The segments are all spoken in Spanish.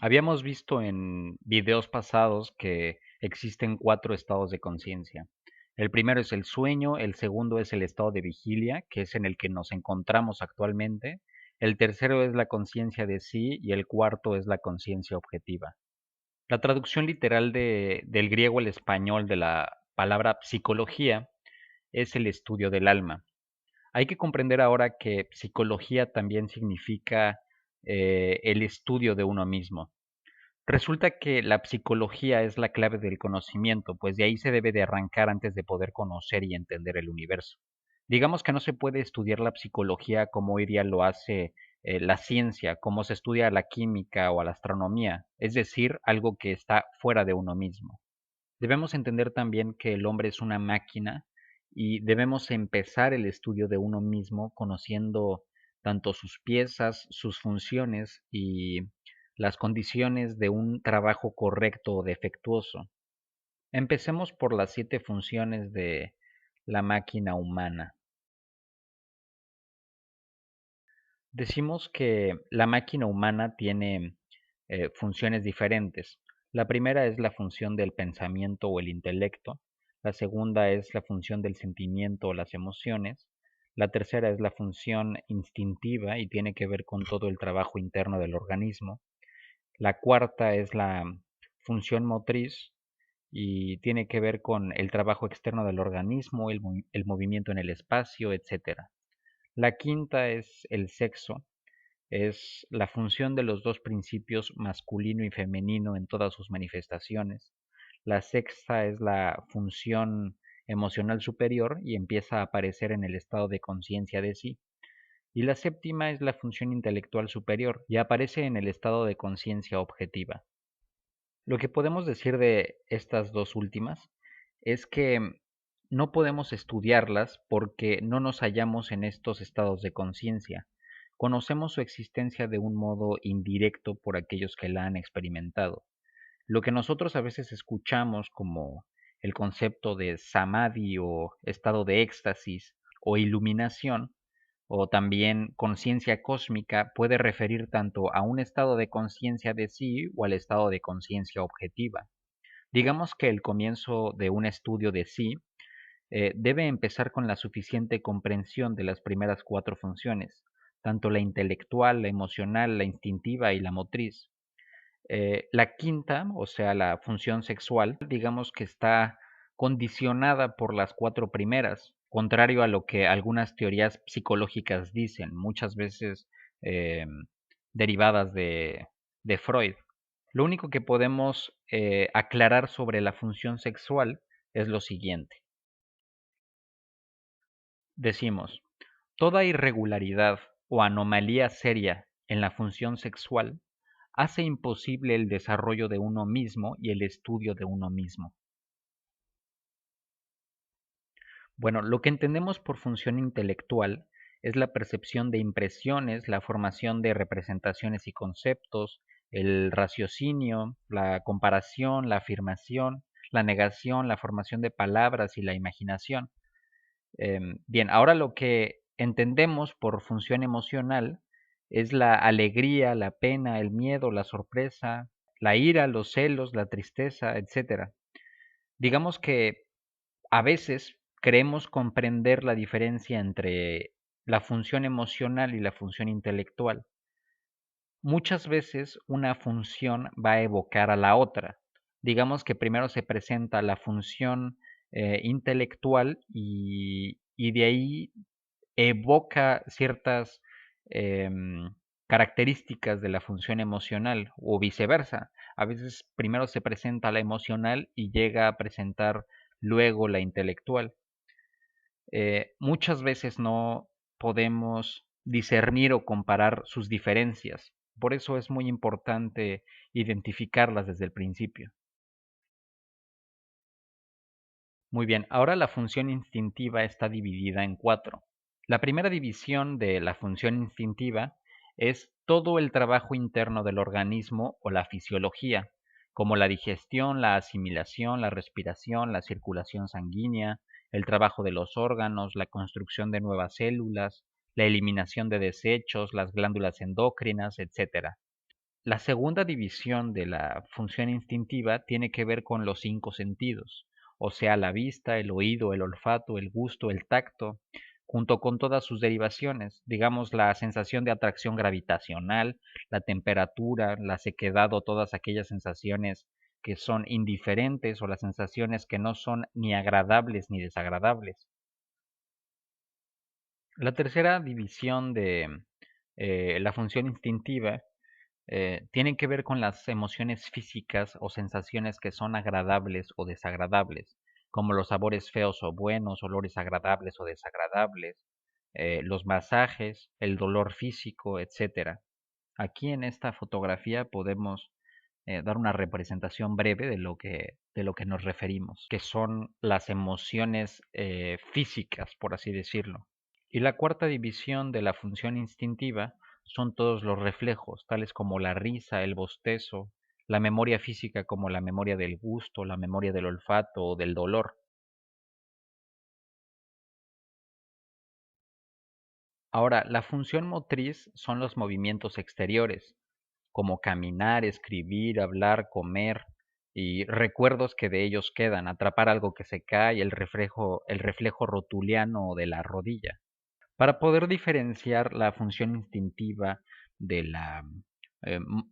Habíamos visto en videos pasados que existen cuatro estados de conciencia. El primero es el sueño, el segundo es el estado de vigilia, que es en el que nos encontramos actualmente, el tercero es la conciencia de sí y el cuarto es la conciencia objetiva. La traducción literal del griego al español de la palabra psicología es el estudio del alma. Hay que comprender ahora que psicología también significa el estudio de uno mismo. Resulta que la psicología es la clave del conocimiento, pues de ahí se debe de arrancar antes de poder conocer y entender el universo. Digamos que no se puede estudiar la psicología como hoy día lo hace la ciencia, como se estudia la química o la astronomía, es decir, algo que está fuera de uno mismo. Debemos entender también que el hombre es una máquina y debemos empezar el estudio de uno mismo conociendo tanto sus piezas, sus funciones y las condiciones de un trabajo correcto o defectuoso. Empecemos por las 7 funciones de la máquina humana. Decimos que la máquina humana tiene funciones diferentes. La primera es la función del pensamiento o el intelecto. La segunda es la función del sentimiento o las emociones. La tercera es la función instintiva y tiene que ver con todo el trabajo interno del organismo. La cuarta es la función motriz y tiene que ver con el trabajo externo del organismo, el movimiento en el espacio, etcétera. La quinta es el sexo, es la función de los dos principios masculino y femenino en todas sus manifestaciones. La sexta es la función emocional superior y empieza a aparecer en el estado de conciencia de sí. Y la séptima es la función intelectual superior y aparece en el estado de conciencia objetiva. Lo que podemos decir de estas dos últimas es que no podemos estudiarlas porque no nos hallamos en estos estados de conciencia. Conocemos su existencia de un modo indirecto por aquellos que la han experimentado. Lo que nosotros a veces escuchamos como el concepto de samadhi o estado de éxtasis o iluminación o también conciencia cósmica puede referir tanto a un estado de conciencia de sí o al estado de conciencia objetiva. Digamos que el comienzo de un estudio de sí debe empezar con la suficiente comprensión de las primeras cuatro funciones, tanto la intelectual, la emocional, la instintiva y la motriz. La quinta, o sea, la función sexual, digamos que está condicionada por las cuatro primeras, contrario a lo que algunas teorías psicológicas dicen, muchas veces eh, derivadas de Freud. Lo único que podemos aclarar sobre la función sexual es lo siguiente. Decimos, toda irregularidad o anomalía seria en la función sexual hace imposible el desarrollo de uno mismo y el estudio de uno mismo. Bueno, lo que entendemos por función intelectual es la percepción de impresiones, la formación de representaciones y conceptos, el raciocinio, la comparación, la afirmación, la negación, la formación de palabras y la imaginación. Bien, ahora lo que entendemos por función emocional es la alegría, la pena, el miedo, la sorpresa, la ira, los celos, la tristeza, etcétera. Digamos que a veces creemos comprender la diferencia entre la función emocional y la función intelectual. Muchas veces una función va a evocar a la otra. Digamos que primero se presenta la función intelectual y de ahí evoca ciertas em, características de la función emocional o viceversa. A veces primero se presenta la emocional y llega a presentar luego la intelectual. Muchas veces no podemos discernir o comparar sus diferencias. Por eso es muy importante identificarlas desde el principio. Muy bien, ahora la función instintiva está dividida en cuatro. La primera división de la función instintiva es todo el trabajo interno del organismo o la fisiología, como la digestión, la asimilación, la respiración, la circulación sanguínea, el trabajo de los órganos, la construcción de nuevas células, la eliminación de desechos, las glándulas endocrinas, etc. La segunda división de la función instintiva tiene que ver con los 5 sentidos, o sea, la vista, el oído, el olfato, el gusto, el tacto, junto con todas sus derivaciones, digamos la sensación de atracción gravitacional, la temperatura, la sequedad o todas aquellas sensaciones que son indiferentes o las sensaciones que no son ni agradables ni desagradables. La tercera división de la función instintiva tienen que ver con las emociones físicas o sensaciones que son agradables o desagradables, como los sabores feos o buenos, olores agradables o desagradables, los masajes, el dolor físico, etcétera. Aquí en esta fotografía podemos dar una representación breve de lo que nos referimos, que son las emociones físicas, por así decirlo. Y la cuarta división de la función instintiva son todos los reflejos, tales como la risa, el bostezo, la memoria física como la memoria del gusto, la memoria del olfato o del dolor. Ahora, la función motriz son los movimientos exteriores, como caminar, escribir, hablar, comer, y recuerdos que de ellos quedan, atrapar algo que se cae, el reflejo rotuliano de la rodilla. Para poder diferenciar la función instintiva de la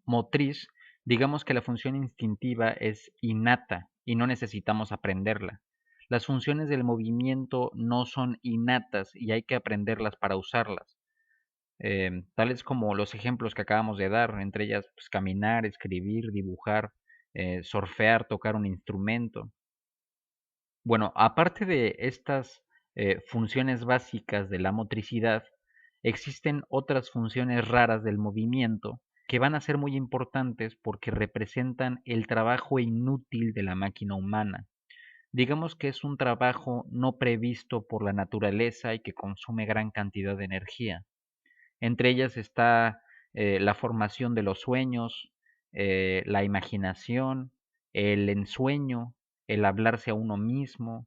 motriz, digamos que la función instintiva es innata y no necesitamos aprenderla. Las funciones del movimiento no son innatas y hay que aprenderlas para usarlas, tales como los ejemplos que acabamos de dar, entre ellas pues, caminar, escribir, dibujar, surfear, tocar un instrumento. Bueno, aparte de estas funciones básicas de la motricidad, existen otras funciones raras del movimiento que van a ser muy importantes porque representan el trabajo inútil de la máquina humana. Digamos que es un trabajo no previsto por la naturaleza y que consume gran cantidad de energía. Entre ellas está la formación de los sueños, la imaginación, el ensueño, el hablarse a uno mismo,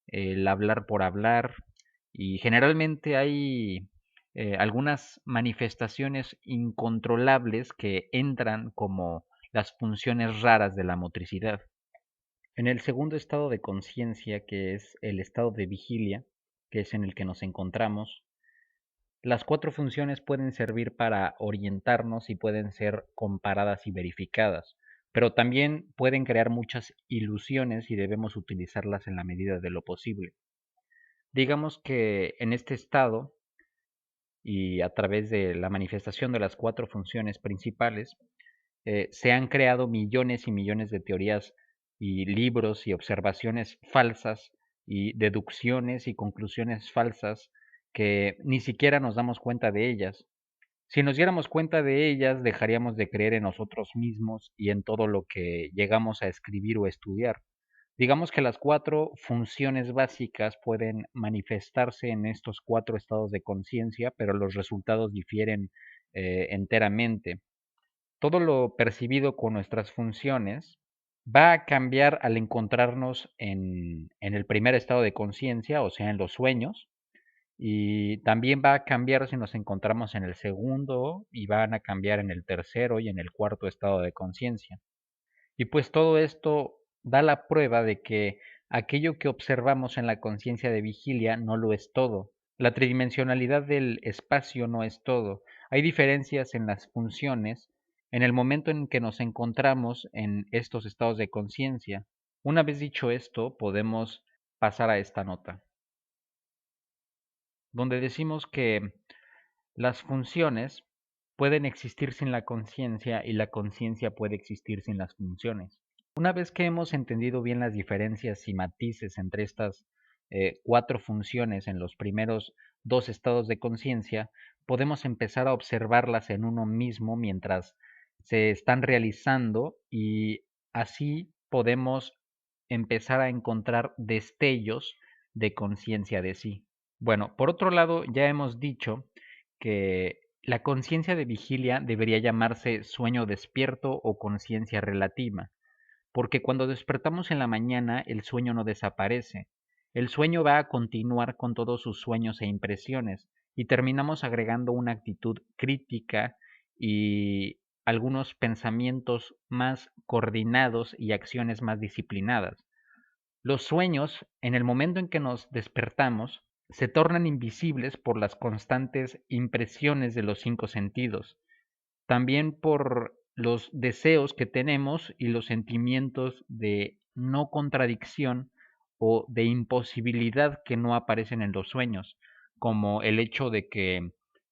el hablar por hablar, y generalmente hay algunas manifestaciones incontrolables que entran como las funciones raras de la motricidad. En el segundo estado de conciencia, que es el estado de vigilia, que es en el que nos encontramos, las cuatro funciones pueden servir para orientarnos y pueden ser comparadas y verificadas, pero también pueden crear muchas ilusiones y debemos utilizarlas en la medida de lo posible. Digamos que en este estado y a través de la manifestación de las cuatro funciones principales, se han creado millones y millones de teorías y libros y observaciones falsas y deducciones y conclusiones falsas que ni siquiera nos damos cuenta de ellas. Si nos diéramos cuenta de ellas, dejaríamos de creer en nosotros mismos y en todo lo que llegamos a escribir o estudiar. Digamos que las cuatro funciones básicas pueden manifestarse en estos cuatro estados de conciencia, pero los resultados difieren enteramente. Todo lo percibido con nuestras funciones va a cambiar al encontrarnos en el primer estado de conciencia, o sea, en los sueños, y también va a cambiar si nos encontramos en el segundo y van a cambiar en el tercero y en el cuarto estado de conciencia. Y pues todo esto da la prueba de que aquello que observamos en la conciencia de vigilia no lo es todo. La tridimensionalidad del espacio no es todo. Hay diferencias en las funciones en el momento en que nos encontramos en estos estados de conciencia. Una vez dicho esto, podemos pasar a esta nota, donde decimos que las funciones pueden existir sin la conciencia y la conciencia puede existir sin las funciones. Una vez que hemos entendido bien las diferencias y matices entre estas cuatro funciones en los primeros dos estados de conciencia, podemos empezar a observarlas en uno mismo mientras se están realizando y así podemos empezar a encontrar destellos de conciencia de sí. Bueno, por otro lado, ya hemos dicho que la conciencia de vigilia debería llamarse sueño despierto o conciencia relativa, porque cuando despertamos en la mañana el sueño no desaparece. El sueño va a continuar con todos sus sueños e impresiones y terminamos agregando una actitud crítica y algunos pensamientos más coordinados y acciones más disciplinadas. Los sueños, en el momento en que nos despertamos, se tornan invisibles por las constantes impresiones de los cinco sentidos, también por los deseos que tenemos y los sentimientos de no contradicción o de imposibilidad que no aparecen en los sueños, como el hecho de que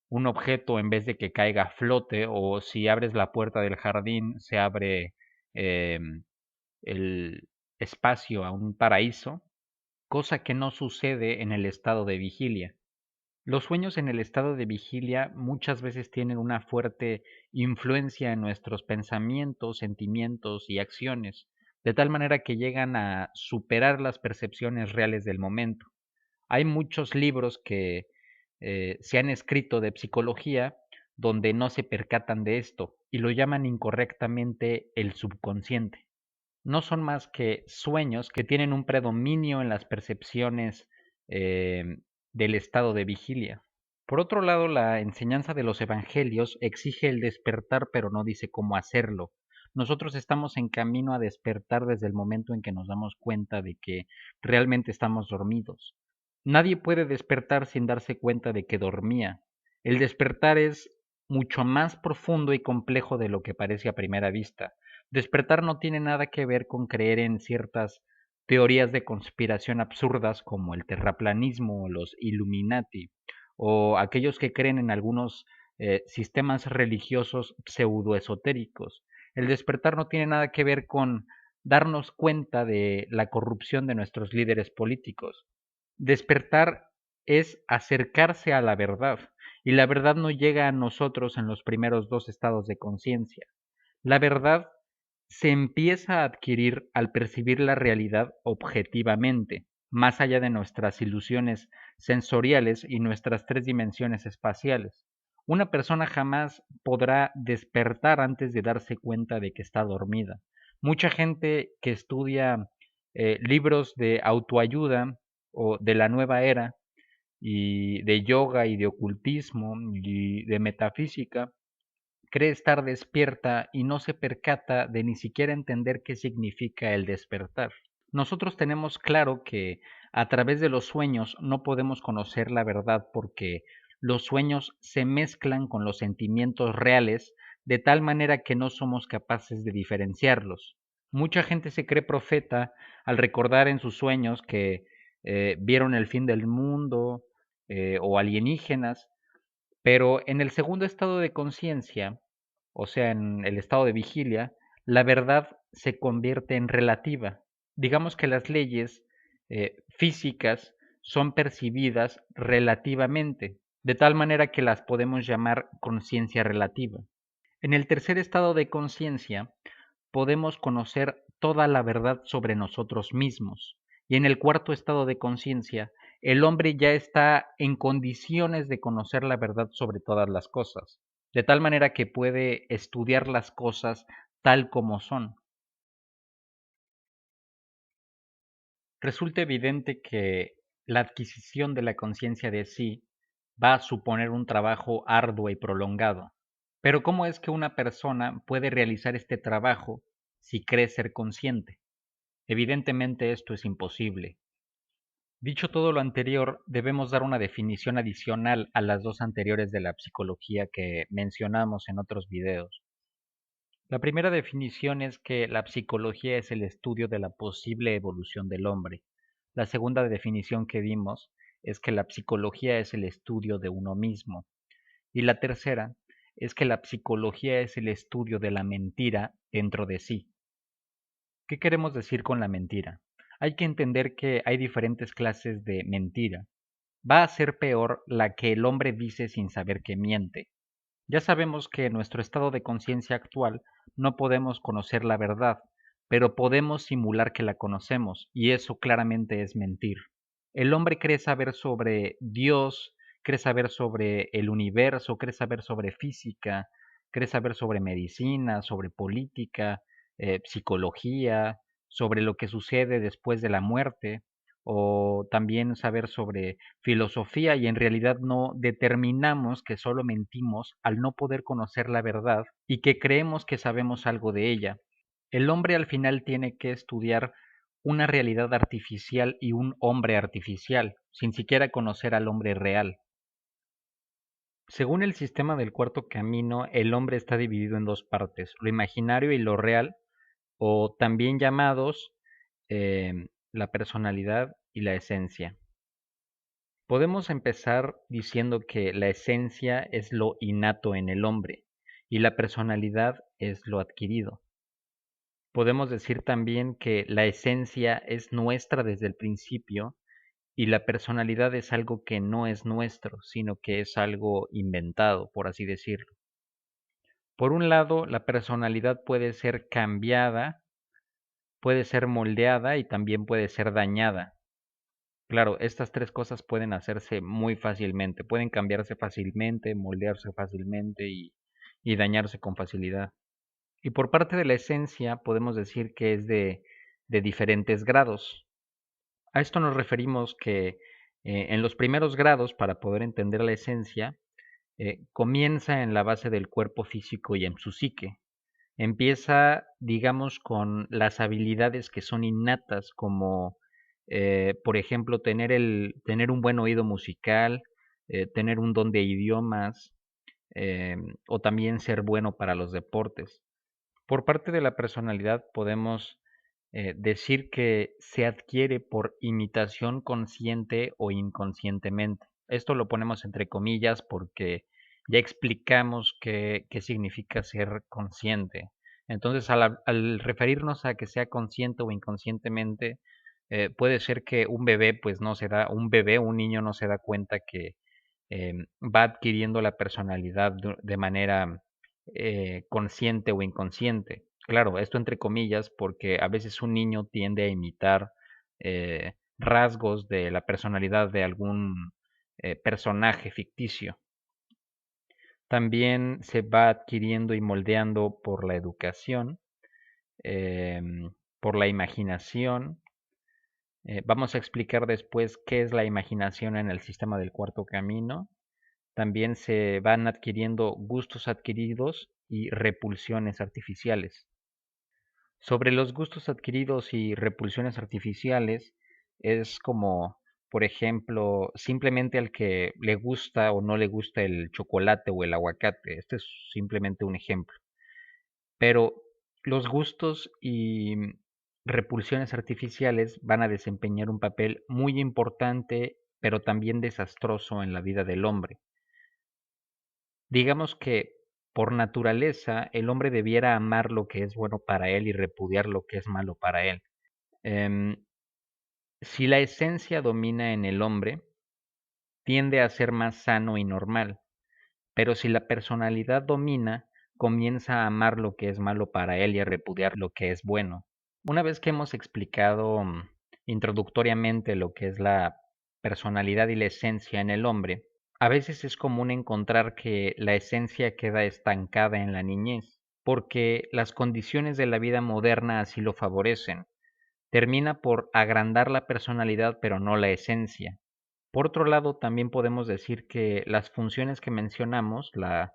un objeto en vez de que caiga flote o si abres la puerta del jardín se abre el espacio a un paraíso, cosa que no sucede en el estado de vigilia. Los sueños en el estado de vigilia muchas veces tienen una fuerte influencia en nuestros pensamientos, sentimientos y acciones, de tal manera que llegan a superar las percepciones reales del momento. Hay muchos libros que se han escrito de psicología donde no se percatan de esto y lo llaman incorrectamente el subconsciente. No son más que sueños que tienen un predominio en las percepciones del estado de vigilia. Por otro lado, la enseñanza de los evangelios exige el despertar, pero no dice cómo hacerlo. Nosotros estamos en camino a despertar desde el momento en que nos damos cuenta de que realmente estamos dormidos. Nadie puede despertar sin darse cuenta de que dormía. El despertar es mucho más profundo y complejo de lo que parece a primera vista. Despertar no tiene nada que ver con creer en ciertas teorías de conspiración absurdas como el terraplanismo o los Illuminati, o aquellos que creen en algunos sistemas religiosos pseudoesotéricos. El despertar no tiene nada que ver con darnos cuenta de la corrupción de nuestros líderes políticos. Despertar es acercarse a la verdad, y la verdad no llega a nosotros en los primeros dos estados de conciencia. La verdad se empieza a adquirir al percibir la realidad objetivamente, más allá de nuestras ilusiones sensoriales y nuestras tres dimensiones espaciales. Una persona jamás podrá despertar antes de darse cuenta de que está dormida. Mucha gente que estudia libros de autoayuda o de la nueva era y de yoga y de ocultismo y de metafísica cree estar despierta y no se percata de ni siquiera entender qué significa el despertar. Nosotros tenemos claro que a través de los sueños no podemos conocer la verdad porque los sueños se mezclan con los sentimientos reales de tal manera que no somos capaces de diferenciarlos. Mucha gente se cree profeta al recordar en sus sueños que vieron el fin del mundo o alienígenas, pero en el segundo estado de conciencia, o sea, en el estado de vigilia, la verdad se convierte en relativa. Digamos que las leyes físicas son percibidas relativamente, de tal manera que las podemos llamar conciencia relativa. En el tercer estado de conciencia podemos conocer toda la verdad sobre nosotros mismos. Y en el cuarto estado de conciencia, el hombre ya está en condiciones de conocer la verdad sobre todas las cosas, de tal manera que puede estudiar las cosas tal como son. Resulta evidente que la adquisición de la conciencia de sí va a suponer un trabajo arduo y prolongado. Pero ¿cómo es que una persona puede realizar este trabajo si cree ser consciente? Evidentemente esto es imposible. Dicho todo lo anterior, debemos dar una definición adicional a las dos anteriores de la psicología que mencionamos en otros videos. La primera definición es que la psicología es el estudio de la posible evolución del hombre. La segunda definición que dimos es que la psicología es el estudio de uno mismo. Y la tercera es que la psicología es el estudio de la mentira dentro de sí. ¿Qué queremos decir con la mentira? Hay que entender que hay diferentes clases de mentira. Va a ser peor la que el hombre dice sin saber que miente. Ya sabemos que en nuestro estado de conciencia actual no podemos conocer la verdad, pero podemos simular que la conocemos, y eso claramente es mentir. El hombre cree saber sobre Dios, cree saber sobre el universo, cree saber sobre física, cree saber sobre medicina, sobre política, psicología, sobre lo que sucede después de la muerte, o también saber sobre filosofía y en realidad no determinamos que solo mentimos al no poder conocer la verdad y que creemos que sabemos algo de ella. El hombre al final tiene que estudiar una realidad artificial y un hombre artificial, sin siquiera conocer al hombre real. Según el sistema del cuarto camino, el hombre está dividido en dos partes, lo imaginario y lo real, o también llamados la personalidad y la esencia. Podemos empezar diciendo que la esencia es lo innato en el hombre y la personalidad es lo adquirido. Podemos decir también que la esencia es nuestra desde el principio y la personalidad es algo que no es nuestro, sino que es algo inventado, por así decirlo. Por un lado, la personalidad puede ser cambiada, puede ser moldeada y también puede ser dañada. Claro, estas tres cosas pueden hacerse muy fácilmente, pueden cambiarse fácilmente, moldearse fácilmente y dañarse con facilidad. Y por parte de la esencia podemos decir que es de diferentes grados. A esto nos referimos que en los primeros grados, para poder entender la esencia, comienza en la base del cuerpo físico y en su psique. Empieza, digamos, con las habilidades que son innatas, como, por ejemplo, tener un buen oído musical, tener un don de idiomas, o también ser bueno para los deportes. Por parte de la personalidad podemos decir que se adquiere por imitación consciente o inconscientemente. Esto lo ponemos entre comillas porque ya explicamos qué significa ser consciente. Entonces, al referirnos a que sea consciente o inconscientemente, puede ser que un bebé, pues no se da, un niño no se da cuenta que va adquiriendo la personalidad de manera consciente o inconsciente. Claro, esto entre comillas, porque a veces un niño tiende a imitar rasgos de la personalidad de algún personaje ficticio. También se va adquiriendo y moldeando por la educación, por la imaginación. Vamos a explicar después qué es la imaginación en el sistema del cuarto camino. También se van adquiriendo gustos adquiridos y repulsiones artificiales. Sobre los gustos adquiridos y repulsiones artificiales es como, por ejemplo, simplemente al que le gusta o no le gusta el chocolate o el aguacate. Este es simplemente un ejemplo. Pero los gustos y repulsiones artificiales van a desempeñar un papel muy importante, pero también desastroso en la vida del hombre. Digamos que por naturaleza el hombre debiera amar lo que es bueno para él y repudiar lo que es malo para él. Em, si la esencia domina en el hombre, tiende a ser más sano y normal, pero si la personalidad domina, comienza a amar lo que es malo para él y a repudiar lo que es bueno. Una vez que hemos explicado introductoriamente lo que es la personalidad y la esencia en el hombre, a veces es común encontrar que la esencia queda estancada en la niñez, porque las condiciones de la vida moderna así lo favorecen. Termina por agrandar la personalidad, pero no la esencia. Por otro lado, también podemos decir que las funciones que mencionamos, la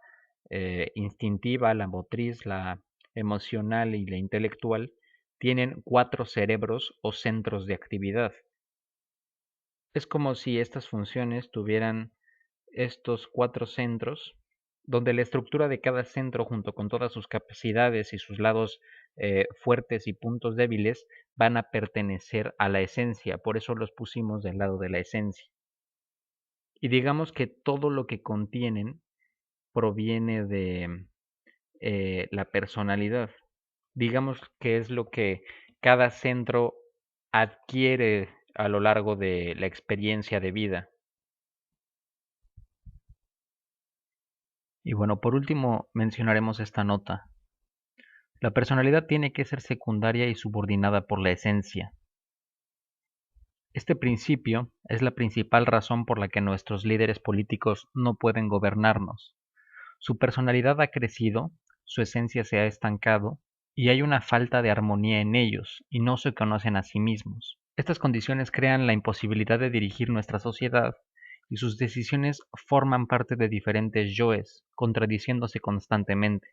instintiva, la motriz, la emocional y la intelectual, tienen 4 cerebros o centros de actividad. Es como si estas funciones tuvieran estos 4 centros, donde la estructura de cada centro, junto con todas sus capacidades y sus lados fuertes y puntos débiles, van a pertenecer a la esencia. Por eso los pusimos del lado de la esencia. Y digamos que todo lo que contienen proviene de la personalidad. Digamos que es lo que cada centro adquiere a lo largo de la experiencia de vida. Y bueno, por último mencionaremos esta nota. La personalidad tiene que ser secundaria y subordinada por la esencia. Este principio es la principal razón por la que nuestros líderes políticos no pueden gobernarnos. Su personalidad ha crecido, su esencia se ha estancado y hay una falta de armonía en ellos y no se conocen a sí mismos. Estas condiciones crean la imposibilidad de dirigir nuestra sociedad y sus decisiones forman parte de diferentes yoes, contradiciéndose constantemente.